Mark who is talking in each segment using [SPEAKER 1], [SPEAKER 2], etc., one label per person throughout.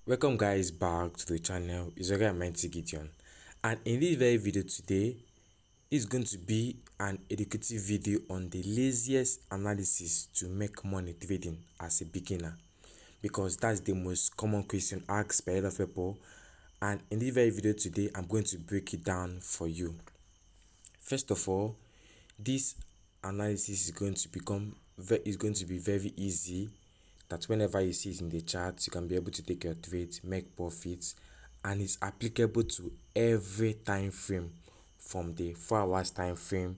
[SPEAKER 1] Welcome guys back to the channel. It's okay, I'm Mighty Gideon, and in this very video today is going to be an educative video on the laziest analysis to make money trading as a beginner, because that's the most common question asked by a lot of people. And in this very video today, I'm going to break it down for you. First of all, this analysis is going to be very easy, that whenever you see it in the chart, you can be able to take your trades, make profits, and it's applicable to every time frame, from the 4 hours time frame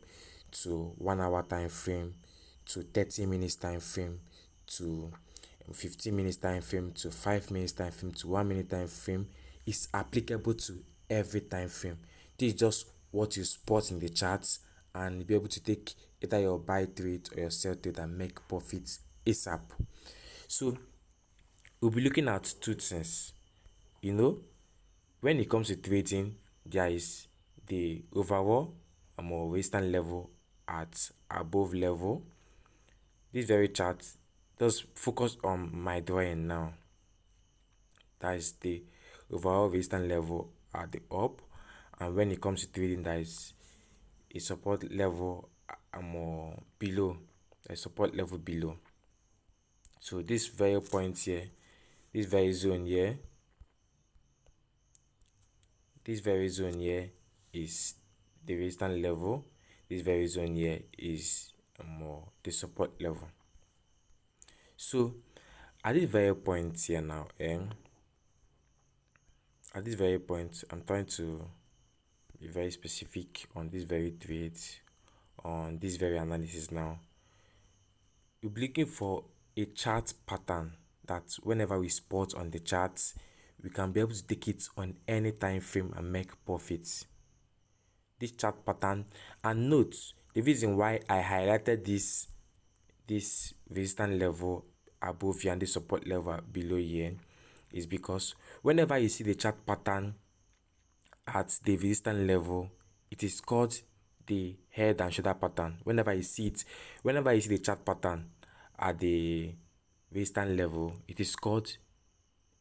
[SPEAKER 1] to 1 hour time frame to 30 minutes time frame to 15 minutes time frame to 5 minutes time frame to 1 minute time frame. Is applicable to every time frame. This is just what you spot in the charts, and you'll be able to take either your buy trade or your sell trade and make profits ASAP. So we'll be looking at two things. When it comes to trading, there is the overall or resistance level at above level. This very chart does focus on my drawing now. That is the overall resistance level at the up, and when it comes to trading, there is a support level below, a support level below. So this very point here, this very zone here is the resistance level. This very zone here is the support level. So at this very point here now, at this very point, I'm trying to be very specific on this very trade, on this very analysis now. We'll be looking for a chart pattern that whenever we spot on the charts, we can be able to take it on any time frame and make profits. This chart pattern, and note the reason why I highlighted this resistance level above here and the support level below here is because whenever you see the chart pattern at the resistance level, it is called the head and shoulder pattern. Whenever you see the chart pattern at the resistance level, it is called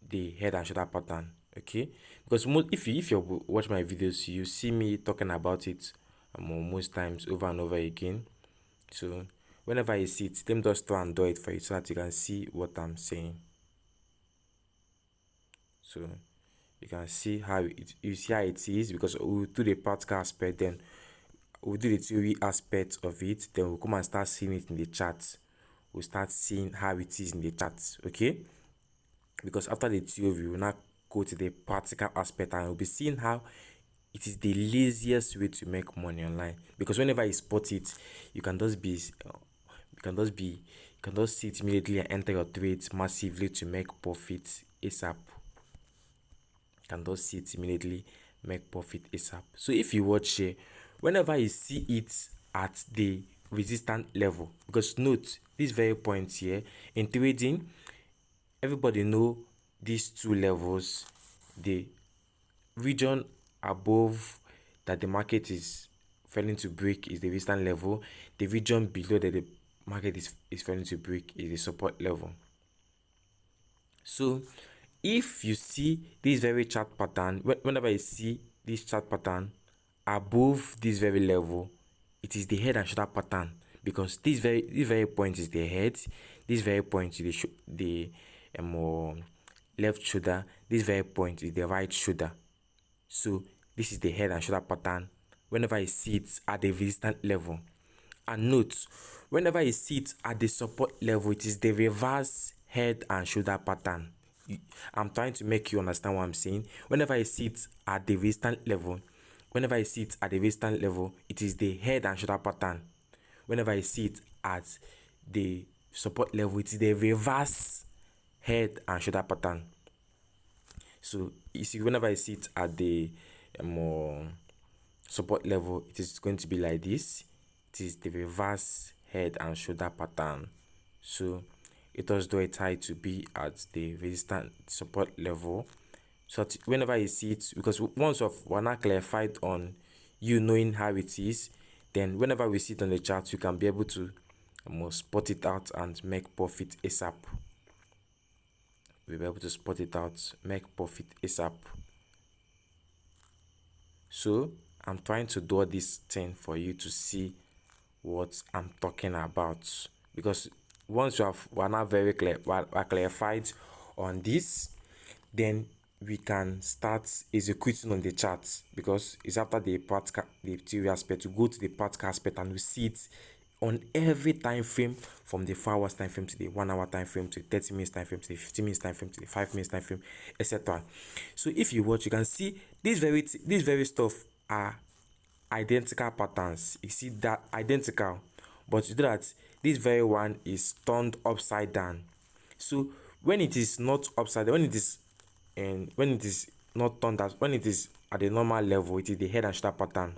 [SPEAKER 1] the head and shoulder pattern. Okay, because if you watch my videos, you see me talking about it most times over and over again. So whenever you see it, let me just try and do it for you so that you can see what I'm saying. So you can see how it is, because we'll do the practical aspect, then we'll do the theory aspect of it, then we'll come and start seeing it in the charts. We'll start seeing how it is in the charts. Okay, because after the theory, we'll now go to the practical aspect, and we'll be seeing how it is the laziest way to make money online. Because whenever you spot it, you can just see it immediately and enter your trades massively to make profits ASAP. You can just see it immediately, make profit ASAP. So if you watch here, whenever you see it at the resistance level, because note this very point here in trading, everybody know these two levels. The region above that the market is failing to break is the resistance level. The region below that the market is failing to break is the support level. So if you see this very chart pattern, whenever you see this chart pattern above this very level, it is the head and shoulder pattern, because this very point is the head, this very point is the left shoulder, this very point is the right shoulder. So this is the head and shoulder pattern whenever you see it at the resistance level. And note, whenever you see it at the support level, it is the reverse head and shoulder pattern. I'm trying to make you understand what I'm saying. Whenever you see it at the resistance level, it is the head and shoulder pattern. Whenever you see it at the support level, it is the reverse head and shoulder pattern. So you see, whenever I see it at the support level, it is going to be like this. It is the reverse head and shoulder pattern. So it does do it high to be at the resistance support level. So whenever you see it, because once we're not clarified on you knowing how it is, then whenever we see it on the chart, you can be able to spot it out and make profit ASAP. we'll be able to spot it out, make profit ASAP. So I'm trying to do this thing for you to see what I'm talking about, because once we're now very clear, we're clarified on this, then we can start executing on the chart, because it's after the practical, the theory aspect, to go to the practical aspect, and we see it on every time frame, from the 4 hours time frame to the 1 hour time frame to the 30 minutes time frame to the 15 minutes time frame to the 5 minutes time frame, etc. So if you watch, you can see this very stuff are identical patterns. You see that identical, but you know that this very one is turned upside down. So when it is not upside down, when it is not turned as, when it is at the normal level, it is the head and shoulder pattern.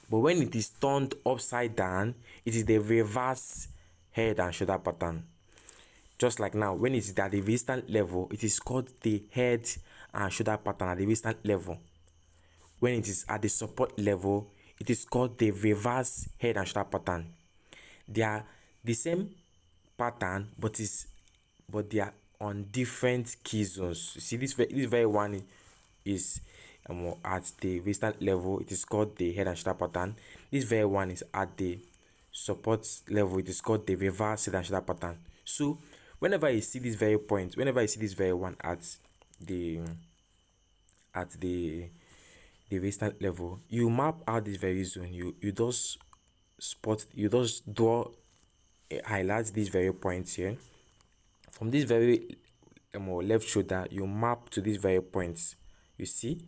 [SPEAKER 1] But when it is turned upside down, it is the reverse head and shoulder pattern. Just like now, when it is at the resistance level, it is called the head and shoulder pattern at the resistance level. When it is at the support level, it is called the reverse head and shoulder pattern. They are the same pattern, but they are on different key zones. You see, this very one is at the resistance level, it is called the head and shoulder pattern. This very one is at the support level, it is called the reverse head and shoulder pattern. So whenever you see this very point, whenever you see this very one at the resistance level, you map out this very zone. You just draw, highlight these very points here. From this very left shoulder, you map to these very points. You see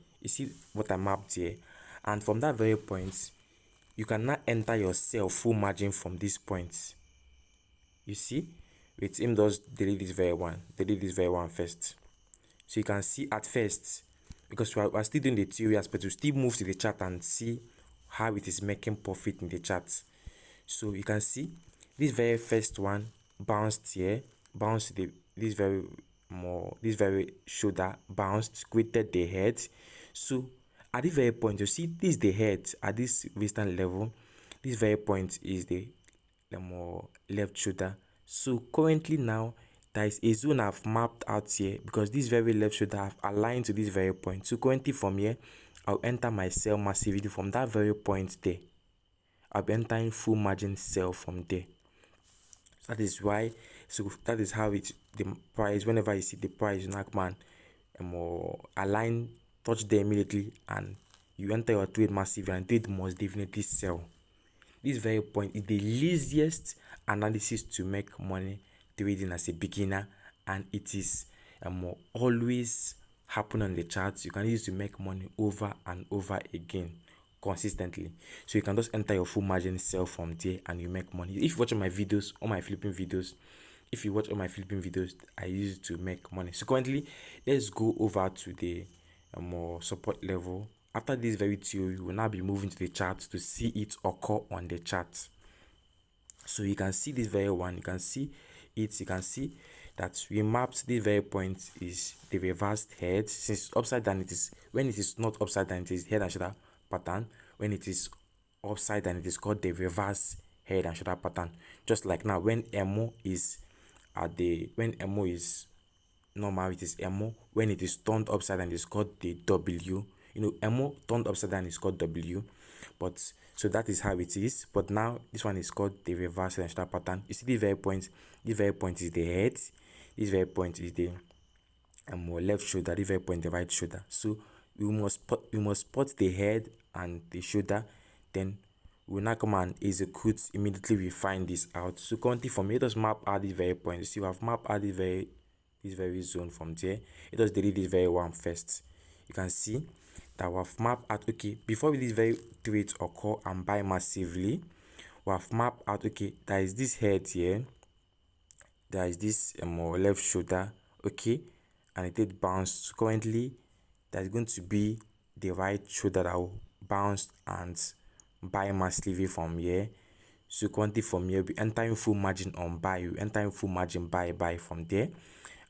[SPEAKER 1] what I mapped here, and from that very point, you can now enter your sell full margin from this point. You see, with him just delete this very one first. So you can see at first, because we're still doing the theory aspect, we still move to the chart and see how it is making profit in the chart. So you can see this very first one bounced here, bounced this very shoulder, bounced, created the head. So at this very point, you see this is the head at this resistance level. This very point is the more left shoulder. So currently now, there is a zone I've mapped out here, because this very left shoulder have aligned to this very point. So currently from here, I'll enter my sell massively from that very point there. I'll be entering full margin sell from there. That is why, so that is how the price, whenever you see the price, man, align, touch there immediately, and you enter your trade massively, and trade must definitely sell. This very point is the laziest analysis to make money trading as a beginner, and it is always happen on the charts. You can use to make money over and over again consistently. So you can just enter your full margin sell from there, and you make money. If you watch my videos, all my flipping videos, I use it to make money. So currently, let's go over to the more support level. After this very theory, we will now be moving to the chart to see it occur on the chart. So you can see this very one, you can see that we mapped this very point is the reversed head. Since upside down, it is, when it is not upside down, it is head and shoulder pattern. When it is upside down, it is called the reverse head and shoulder pattern. Just like now, when MO is normal, it is MO. When it is turned upside down, it is called the W. MO turned upside down is called W. But so that is how it is. But now this one is called the reverse head and shoulder pattern. You see, this very point is the head. This very point is the left shoulder. This very point the right shoulder. So we must spot the head and the shoulder. Then we will now come and execute immediately. We find this out. So currently from here, let us map out this very point. You see, we have mapped out this very zone from there. Let us delete this very one first. You can see that we have mapped out, okay, before this very trade occur and buy massively, we have mapped out, okay, there is this head here, there is this left shoulder, okay, and it did bounce. Currently, there's going to be the right shoulder that will bounce and buy massively from here. So currently from here, we entering full margin on buy, we entering full margin buy from there,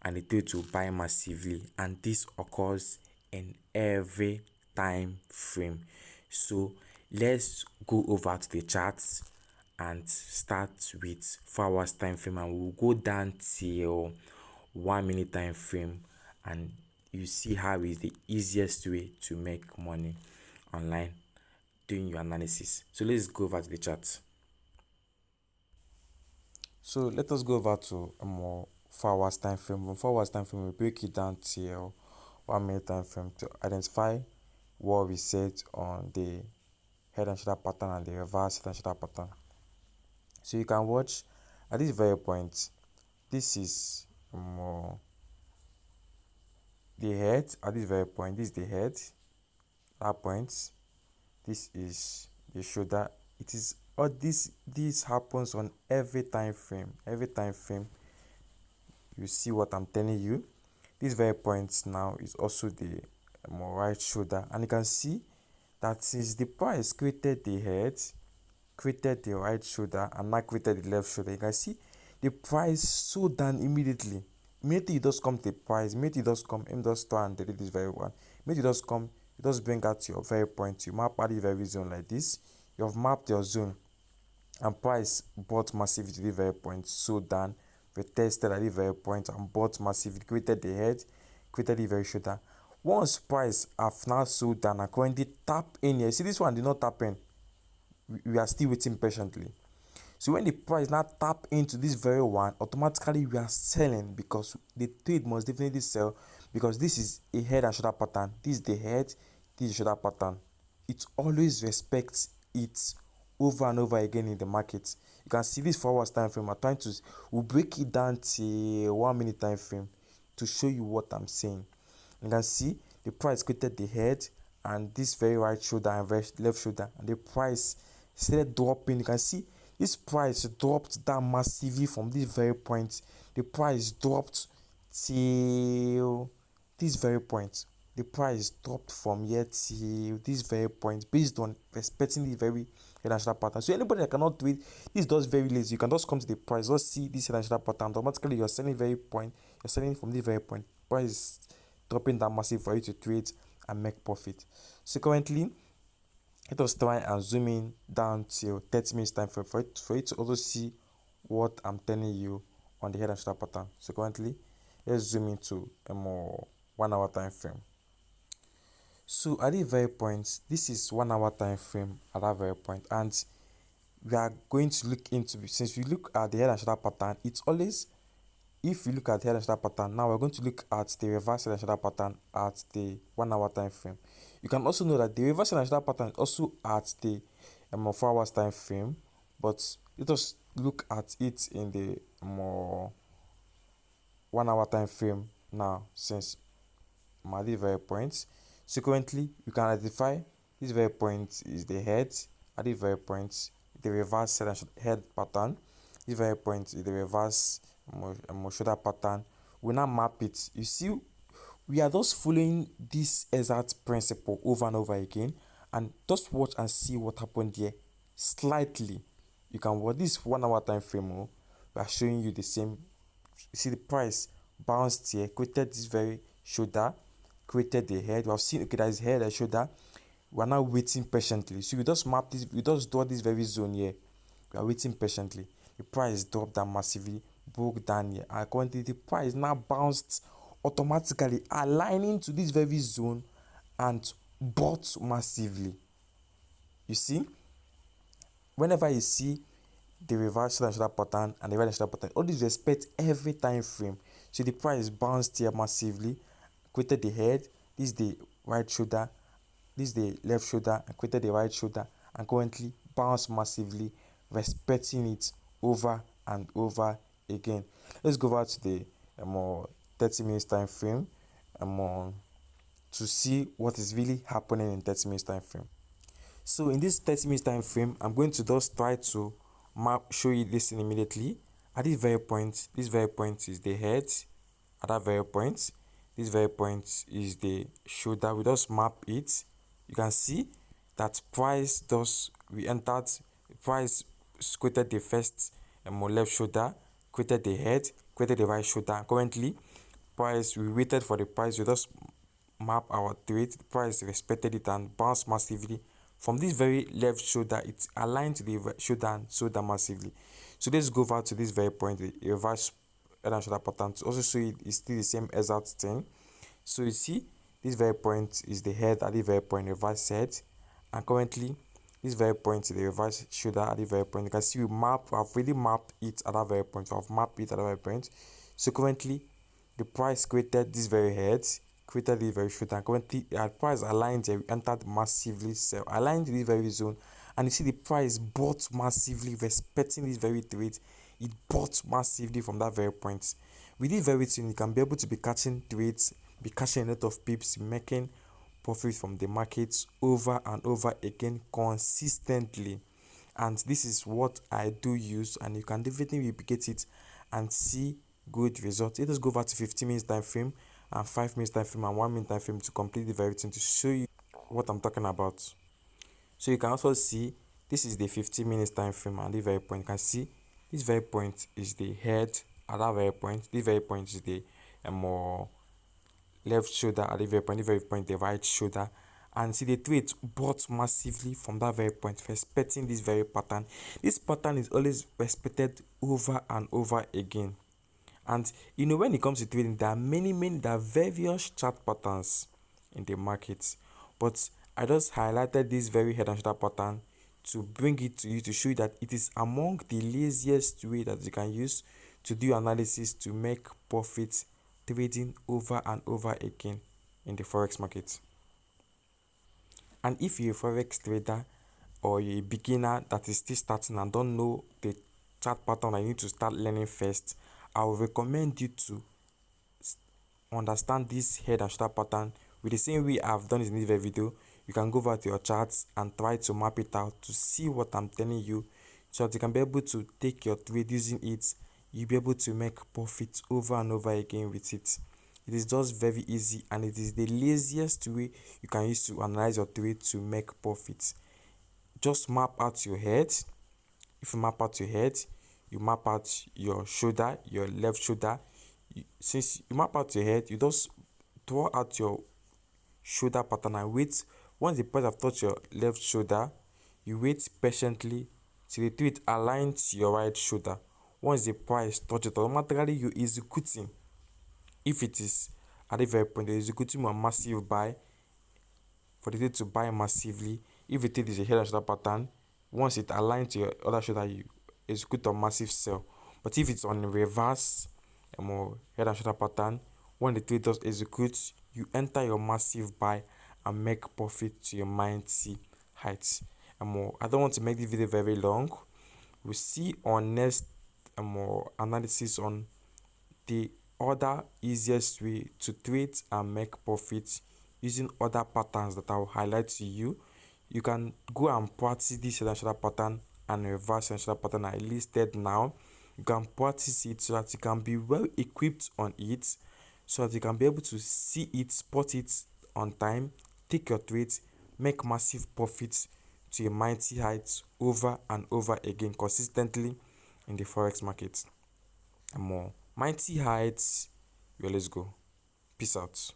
[SPEAKER 1] and it will buy massively, and this occurs in every time frame. So let's go over to the charts and start with 4 hours time frame, and we'll go down till 1 minute time frame, and you see how is the easiest way to make money online doing your analysis. So let's go over to the chart. So let us go over to a more 4 hours time frame. From 4 hours time frame, we break it down to 1 minute time frame to identify what we set on the head and shoulder pattern and the reverse head and shoulder pattern. So you can watch at this very point. This is the head at this very point. This is the head. That point. This is the shoulder. It is all this happens on every time frame. Every time frame, you see what I'm telling you. This very point now is also the right shoulder, and you can see that since the price created the head, created the right shoulder, and now created the left shoulder, you can see the price sold down immediately. Immediately it does come to the price, immediately it does come, it does start and delete this very one. Immediately it does come, it does bring out your very point. You map out the very zone like this. You have mapped your zone, and price bought massively to the very point, sold down, retested at the very point, and bought massively, created the head, created the very shoulder. Once price have now sold down and currently tap in here, see this one did not tap in. We are still waiting patiently. So when the price now tap into this very one, automatically we are selling, because the trade must definitely sell, because this is a head and shoulder pattern. This is the head, this is the shoulder pattern. It always respects it over and over again in the market. You can see this 4 hours time frame. I'm trying to we'll break it down to 1 minute time frame to show you what I'm saying. You can see the price created the head and this very right shoulder and very left shoulder, and the price started dropping. You can see this price dropped down massively from this very point. The price dropped till this very point. The price dropped from here till this very point based on respecting the very head and shoulder pattern. So anybody that cannot do it, this does very lazy. You can just come to the price, just see this head and shoulder pattern. Automatically you're selling very point. You're selling from this very point. Price dropping down massive for you to trade and make profit. So currently, let us try and zoom in down till 30 minutes time frame for you to also see what I'm telling you on the head and shoulder pattern. So currently, let's zoom into a more 1 hour time frame. So at the very point, this is 1 hour time frame at that very point, and we are going to look into, since we look at the head and shoulder pattern, it's always, if you look at the head and shoulder pattern, now we're going to look at the reverse head and shoulder pattern at the 1 hour time frame. You can also know that the reverse head and shoulder pattern is also at the 4 hours time frame, but let us look at it in the more 1 hour time frame now, since I'm at the very point. So currently, you can identify this very point is the head, at the very point the reverse head pattern. This very point is the reverse shoulder pattern. We now map it. You see, we are just following this exact principle over and over again, and just watch and see what happened here. Slightly, you can watch this 1 hour time frame. We are showing you the same. You see the price bounced here, created this very shoulder, created the head. We have seen, okay, that is head and shoulder. We are now waiting patiently. So we just map this, we just draw this very zone here. We are waiting patiently. The price dropped down massively, broke down here, and currently the price now bounced automatically, aligning to this very zone and bought massively. You see, whenever you see the reverse shoulder pattern and the right shoulder pattern, all these respect every time frame. So the price bounced here massively, created the head, this is the right shoulder, this is the left shoulder, and created the right shoulder, and currently bounced massively, respecting it over and over again. Let's go back to the more 30 minutes time frame to see what is really happening in 30 minutes time frame. So in this 30 minutes time frame, I'm going to just try to show you this immediately. At this very point is the head. At that very point, this very point is the shoulder. We just map it. You can see that price we entered, price created the first left shoulder, created the head, created the right shoulder. Currently, price, we waited for the price, we just map our trade. The price respected it and bounced massively. From this very left shoulder, it's aligned to the shoulder and sold down massively. So let's go over to this very point, the reverse head and shoulder pattern to also show it is still the same exact thing. So you see, this very point is the head at the very point, reverse head, and currently this very point is the reverse shoulder at the very point. You can see I've really mapped it at that very point. So I've mapped it at that very point. So currently the price created this very head, created this very shoulder, and currently the price aligned here, we entered massively sell, aligned this very zone, and you see the price bought massively, respecting this very trade. It bought massively from that very point. With this very thing, you can be able to be catching trades, be catching a lot of pips, making profit from the markets over and over again consistently. And this is what I do use, and you can definitely replicate it and see good results. Let us go over to 15 minutes time frame and 5 minutes time frame and 1 minute time frame to complete the very thing to show you what I'm talking about. So you can also see this is the 15 minutes time frame, and the very point you can see this very point is the head at that very point. This very point is the more left shoulder at the very point the right shoulder, and see the trade bought massively from that very point, respecting this very pattern. This pattern is always respected over and over again. And you know, when it comes to trading, there are various chart patterns in the market, but I just highlighted this very head and shoulder pattern to bring it to you, to show you that it is among the laziest way that you can use to do analysis to make profits trading over and over again in the forex market. And if you're a forex trader or you're a beginner that is still starting and don't know the chart pattern, I need to start learning first, I will recommend you to understand this head and shoulder pattern with the same way I've done it in this video. You can go over to your charts and try to map it out to see what I'm telling you, so that you can be able to take your trade using it. You'll be able to make profits over and over again with it. It is just very easy, and it is the laziest way you can use to analyze your trade to make profits. Just map out your head. If you map out your head, you map out your shoulder, your left shoulder. Since you map out your head, you just draw out your shoulder pattern and wait. Once the price have touched your left shoulder, you wait patiently till the trade aligns to your right shoulder. Once the price touches it, automatically you executing. If it is at the very point, you're executing a massive buy for the trade to buy massively. If the trade is a head and shoulder pattern, once it aligns to your other shoulder, you execute a massive sell. But if it's on reverse head and shoulder pattern, when the trade does execute, you enter your massive buy and make profit to your mighty heights. I don't want to make this video very long. We'll see on next analysis on the other easiest way to trade and make profits using other patterns that I will highlight to you. You can go and practice this head and shoulder pattern and reverse head and shoulder pattern I listed now. You can practice it so that you can be well equipped on it, so that you can be able to see it, spot it on time, take your trades, make massive profits to a mighty heights over and over again consistently in the forex market. Mighty heights, let's go. Peace out.